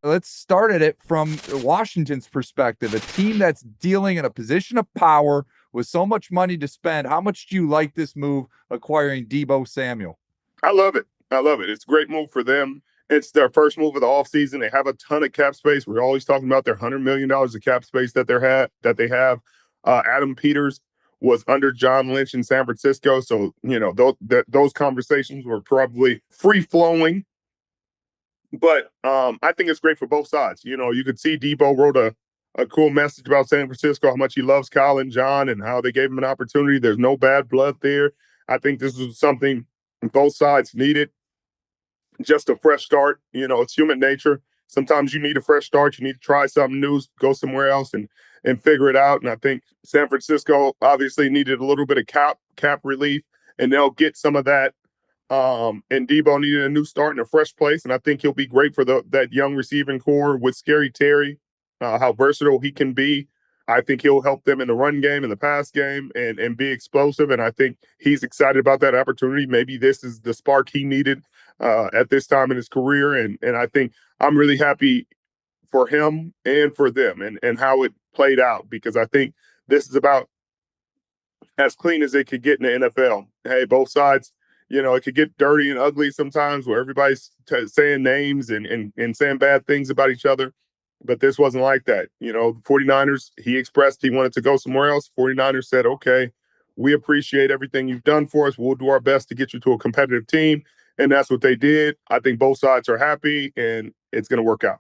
let's start at it from Washington's perspective, a team that's dealing in a position of power with so much money to spend. How much do you like this move acquiring Deebo Samuel? I love it. I love it. It's a great move for them. It's their first move of the offseason. They have a ton of cap space. We're always talking about their $100 million of cap space that they have. Adam Peters was under John Lynch in San Francisco, so those conversations were probably free flowing. But I think it's great for both sides. You could see Debo wrote a cool message about San Francisco, how much he loves Kyle and John, and how they gave him an opportunity. There's no bad blood there. I think this is something both sides needed, just a fresh start. It's human nature. Sometimes you need a fresh start. You need to try something new, go somewhere else, and figure it out. And I think San Francisco obviously needed a little bit of cap relief, and they'll get some of that. And Debo needed a new start in a fresh place, and I think he'll be great for that young receiving core with Scary Terry. How versatile he can be. I think he'll help them in the run game and the pass game and be explosive. And I think he's excited about that opportunity. Maybe this is the spark he needed at this time in his career. And I think I'm really happy for him and for them and how it played out, because I think this is about as clean as it could get in the NFL. Hey, both sides, it could get dirty and ugly sometimes where everybody's saying names and saying bad things about each other. But this wasn't like that. The 49ers, he expressed he wanted to go somewhere else. 49ers said, okay, we appreciate everything you've done for us. We'll do our best to get you to a competitive team. And that's what they did. I think both sides are happy, and it's going to work out.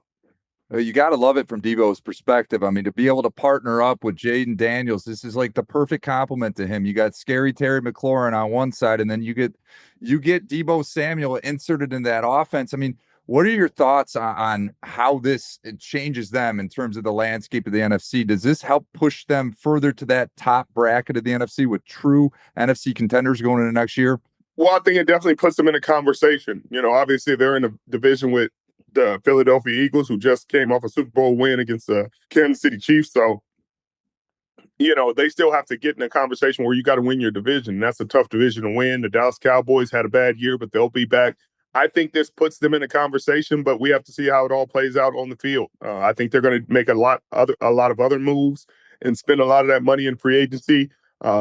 You got to love it from Deebo's perspective. I mean, to be able to partner up with Jayden Daniels, this is like the perfect compliment to him. You got Scary Terry McLaurin on one side, and then you get Deebo Samuel inserted in that offense. I mean, what are your thoughts on how this changes them in terms of the landscape of the NFC? Does this help push them further to that top bracket of the NFC with true NFC contenders going into next year? Well, I think it definitely puts them in a conversation. Obviously they're in a division with the Philadelphia Eagles, who just came off a Super Bowl win against the Kansas City Chiefs. So, they still have to get in a conversation where you got to win your division. That's a tough division to win. The Dallas Cowboys had a bad year, but they'll be back. I think this puts them in a conversation, but we have to see how it all plays out on the field. I think they're going to make a lot of other moves and spend a lot of that money in free agency.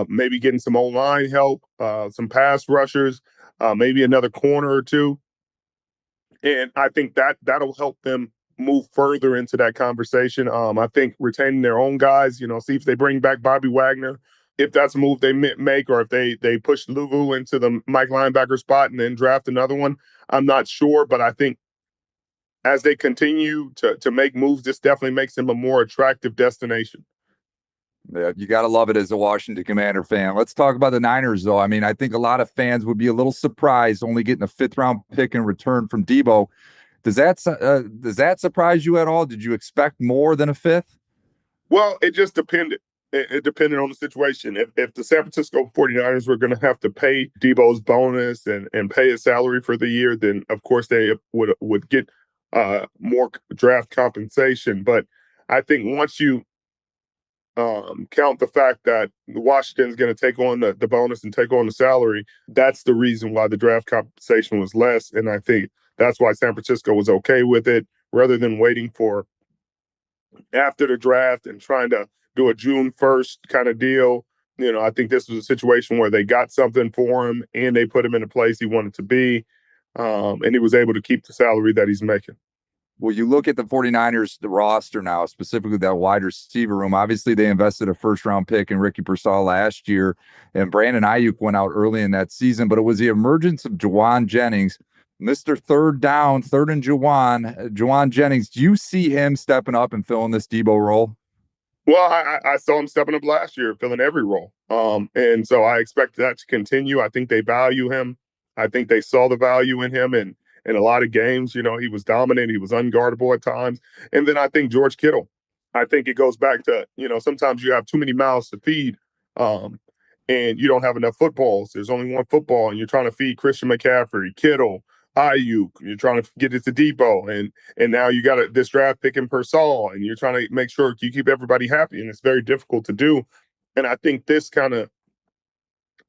Maybe getting some O-line help, some pass rushers, maybe another corner or two. And I think that'll help them move further into that conversation. I think retaining their own guys, see if they bring back Bobby Wagner, if that's a move they make, or if they push Luvu into the Mike linebacker spot and then draft another one. I'm not sure, but I think as they continue to make moves, this definitely makes them a more attractive destination. Yeah, you got to love it as a Washington Commander fan. Let's talk about the Niners, though. I mean, I think a lot of fans would be a little surprised only getting a fifth-round pick in return from Deebo. Does that surprise you at all? Did you expect more than a fifth? Well, it just depended. It depended on the situation. If the San Francisco 49ers were going to have to pay Debo's bonus and pay his salary for the year, then of course they would get more draft compensation. But I think once you count the fact that Washington's going to take on the bonus and take on the salary, that's the reason why the draft compensation was less. And I think that's why San Francisco was okay with it, rather than waiting for after the draft and trying to do a June 1st kind of deal. I think this was a situation where they got something for him and they put him in a place he wanted to be. And he was able to keep the salary that he's making. Well, you look at the 49ers, the roster now, specifically that wide receiver room. Obviously, they invested a first-round pick in Ricky Pearsall last year, and Brandon Aiyuk went out early in that season, but it was the emergence of Juwan Jennings, Mr. Third Down, third and Juwan Jennings. Do you see him stepping up and filling this Deebo role? Well, I saw him stepping up last year, filling every role. And so I expect that to continue. I think they value him. I think they saw the value in him. And in a lot of games, he was dominant. He was unguardable at times. And then I think George Kittle. I think it goes back to, sometimes you have too many mouths to feed, and you don't have enough footballs. There's only one football, and you're trying to feed Christian McCaffrey, Kittle, Aiyuk. You're trying to get it to Debo, and now you got this draft pick in Pearsall, and you're trying to make sure you keep everybody happy, and it's very difficult to do. And I think this kind of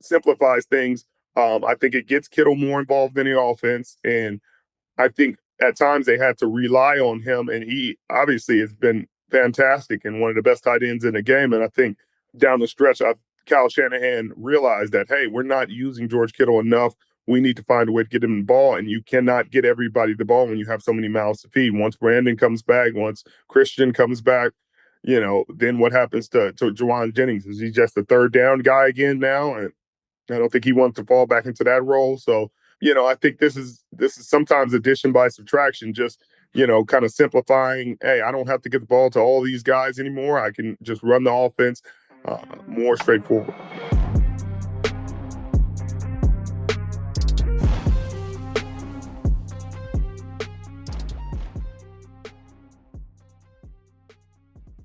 simplifies things. I think it gets Kittle more involved in the offense, and I think at times they had to rely on him, and he obviously has been fantastic and one of the best tight ends in the game. And I think down the stretch, Kyle Shanahan realized that, hey, we're not using George Kittle enough. We need to find a way to get him the ball, and you cannot get everybody the ball when you have so many mouths to feed. Once Brandon comes back, once Christian comes back, then what happens to Juwan Jennings? Is he just a third down guy again now? And I don't think he wants to fall back into that role. So, I think this is sometimes addition by subtraction, just kind of simplifying. Hey, I don't have to get the ball to all these guys anymore. I can just run the offense more straightforward.